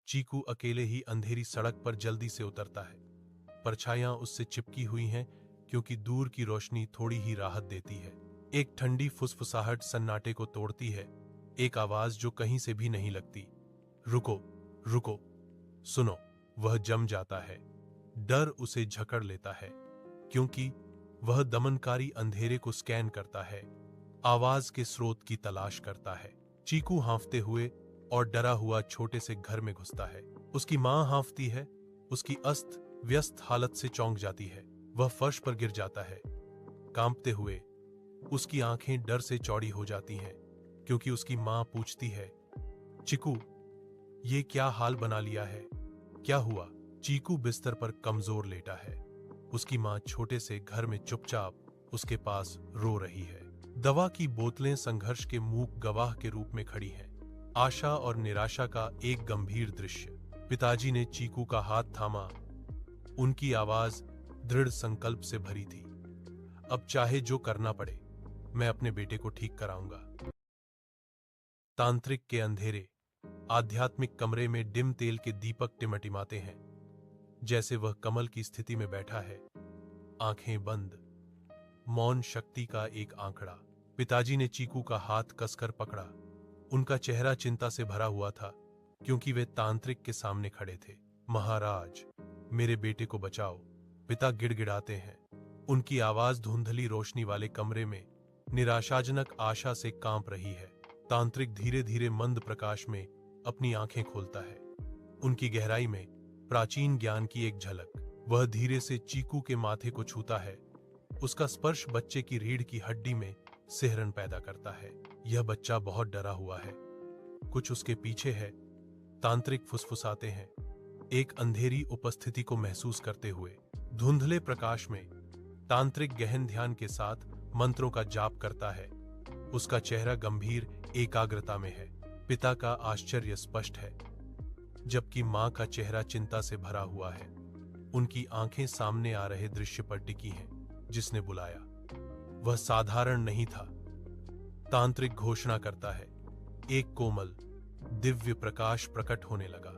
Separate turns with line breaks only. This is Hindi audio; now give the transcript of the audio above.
चीकू अकेले ही अंधेरी सड़क पर जल्दी से उतरता है। परछाइयां उससे चिपकी हुई हैं क्योंकि दूर की रोशनी थोड़ी ही राहत देती है। एक ठंडी फुसफुसाहट सन्नाटे को तोड़ती है, एक आवाज जो कहीं से भी नहीं लगती। रुको, रुको, सुनो। वह जम जाता है। डर उसे जकड़ लेता है क्योंकि वह दमनकारी अंधेरे को स्कैन करता है, आवाज के स्रोत की तलाश करता है। चीकू हांफते हुए और डरा हुआ छोटे से घर में घुसता है। उसकी मां हांफती है, उसकी अस्त व्यस्त हालत से चौंक जाती है। वह फर्श पर गिर जाता है, कांपते हुए। उसकी आंखें डर से चौड़ी हो जाती हैं क्योंकि उसकी मां पूछती है, चिकू, ये क्या हाल बना लिया है? क्या हुआ? चीकू बिस्तर पर कमजोर लेटा है। उसकी मां छोटे से घर में चुपचाप उसके पास रो रही है। दवा की बोतलें संघर्ष के मूक गवाह के रूप में खड़ी हैं। आशा और निराशा का एक गंभीर दृश्य। पिताजी ने चीकू का हाथ थामा। उनकी आवाज दृढ़ संकल्प से भरी थी। अब चाहे जो करना पड़े, मैं अपने बेटे को ठीक कराऊंगा। तांत्रिक के अंधेरे आध्यात्मिक कमरे में डिम तेल के दीपक टिमटिमाते हैं, जैसे वह कमल की स्थिति में बैठा है, आंखें बंद, मौन शक्ति का एक आंकड़ा। पिताजी ने चीकू का हाथ कसकर पकड़ा। उनका चेहरा चिंता से भरा हुआ था क्योंकि वे तांत्रिक के सामने खड़े थे। महाराज, मेरे बेटे को बचाओ, पिता गिड़गिड़ाते हैं। उनकी आवाज धुंधली रोशनी वाले कमरे में निराशाजनक आशा से कांप रही है। तांत्रिक धीरे धीरे मंद प्रकाश में अपनी आंखें खोलता है। उनकी गहराई में प्राचीन ज्ञान की एक झलक। वह धीरे से चीकू के माथे को छूता है। उसका स्पर्श बच्चे की रीढ़ की हड्डी में सिहरन पैदा करता है। यह बच्चा बहुत डरा हुआ है, कुछ उसके पीछे है। तांत्रिक फुसफुसाते हैं, एक अंधेरी उपस्थिति को महसूस करते हुए। धुंधले प्रकाश में तांत्रिक गहन ध्यान के साथ मंत्रों का जाप करता है। उसका चेहरा गंभीर एकाग्रता में है। पिता का आश्चर्य स्पष्ट है, जबकि मां का चेहरा चिंता से भरा हुआ है। उनकी आंखें सामने आ रहे दृश्य पर टिकी हैं, जिसने बुलाया वह साधारण नहीं था। तांत्रिक घोषणा करता है, एक कोमल दिव्य प्रकाश प्रकट होने लगा।